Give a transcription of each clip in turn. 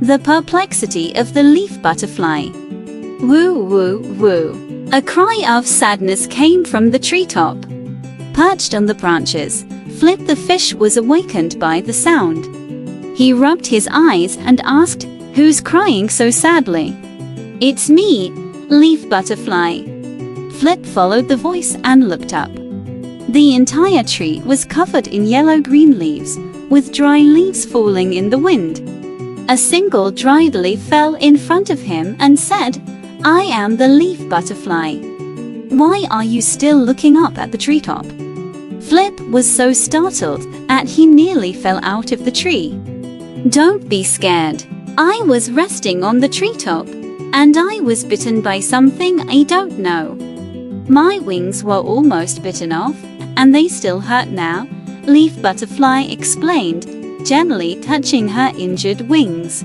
The perplexity of the leaf butterfly. Woo, woo, woo. A cry of sadness came from the treetop. Perched on the branches, Flip the fish was awakened by the sound. He rubbed his eyes and asked, "Who's crying so sadly?" "It's me, leaf butterfly." Flip followed the voice and looked up. The entire tree was covered in yellow-green leaves, with dry leaves falling in the wind. A single dried leaf fell in front of him and said, "I am the leaf butterfly. Why are you still looking up at the treetop?" Flip was so startled that he nearly fell out of the tree. "Don't be scared. I was resting on the treetop, and I was bitten by something I don't know. My wings were almost bitten off, and they still hurt now," Leaf Butterfly explained, gently touching her injured wings.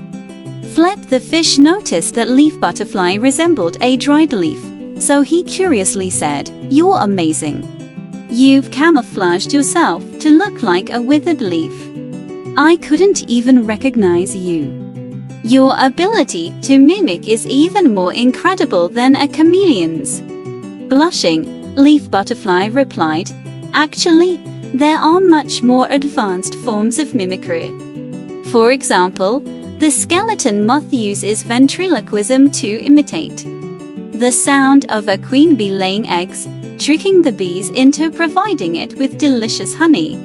Flip the fish noticed that Leaf Butterfly resembled a dried leaf, so he curiously said, "You're amazing. You've camouflaged yourself to look like a withered leaf. I couldn't even recognize you. Your ability to mimic is even more incredible than a chameleon's." Blushing, Leaf Butterfly replied, "Actually, there are much more advanced forms of mimicry. For example, the skeleton moth uses ventriloquism to imitate the sound of a queen bee laying eggs, tricking the bees into providing it with delicious honey.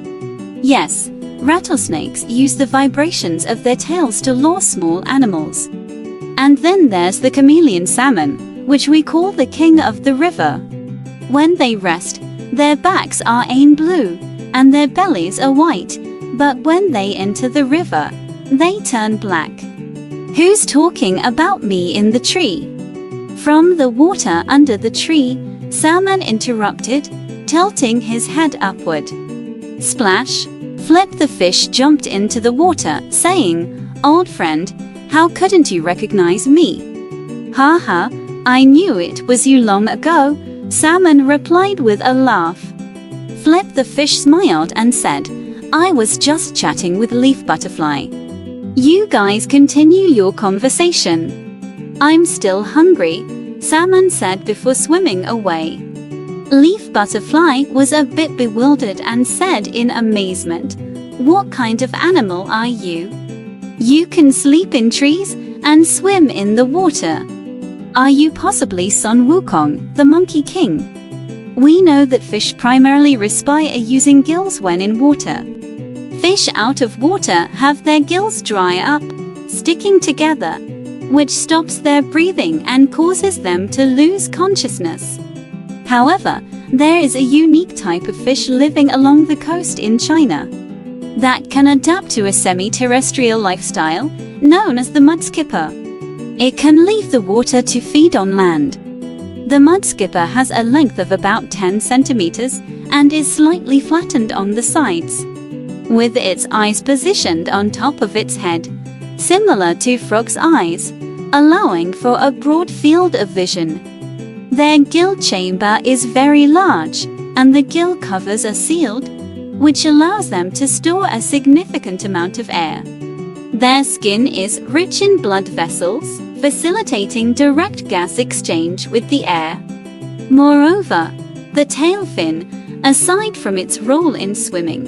Yes, rattlesnakes use the vibrations of their tails to lure small animals. And then there's the chameleon salmon, which we call the king of the river. When they rest, their backs are blue, and their bellies are white, but when they enter the river, they turn black." "Who's talking about me in the tree?" From the water under the tree, Salmon interrupted, tilting his head upward. Splash! Flip the fish jumped into the water, saying, "Old friend, how couldn't you recognize me?" "Ha ha, I knew it was you long ago," Salmon replied with a laugh. Flip the fish smiled and said, "I was just chatting with Leaf Butterfly. You guys continue your conversation. I'm still hungry," Salmon said before swimming away. Leaf Butterfly was a bit bewildered and said in amazement, "What kind of animal are you? You can sleep in trees and swim in the water. Are you possibly Sun Wukong, the Monkey King? We know that fish primarily respire using gills when in water. Fish out of water have their gills dry up, sticking together, which stops their breathing and causes them to lose consciousness. However, there is a unique type of fish living along the coast in China that can adapt to a semi-terrestrial lifestyle, known as the mudskipper. It can leave the water to feed on land. The mudskipper has a length of about 10 centimeters and is slightly flattened on the sides, with its eyes positioned on top of its head, similar to frog's eyes, allowing for a broad field of vision. Their gill chamber is very large, and the gill covers are sealed, which allows them to store a significant amount of air. Their skin is rich in blood vessels, facilitating direct gas exchange with the air. Moreover, the tail fin, aside from its role in swimming,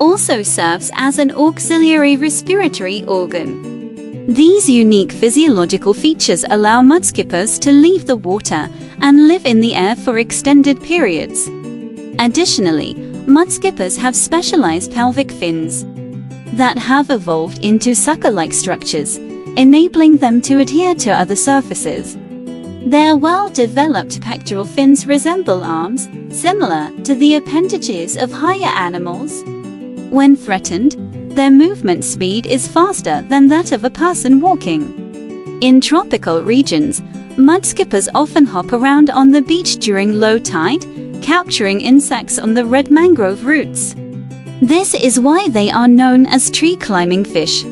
also serves as an auxiliary respiratory organ. These unique physiological features allow mudskippers to leave the water and live in the air for extended periods. Additionally, mudskippers have specialized pelvic fins that have evolved into sucker-like structures, enabling them to adhere to other surfaces. Their well-developed pectoral fins resemble arms, similar to the appendages of higher animals. When threatened, their movement speed is faster than that of a person walking. In tropical regions, mudskippers often hop around on the beach during low tide, capturing insects on the red mangrove roots. This is why they are known as tree-climbing fish.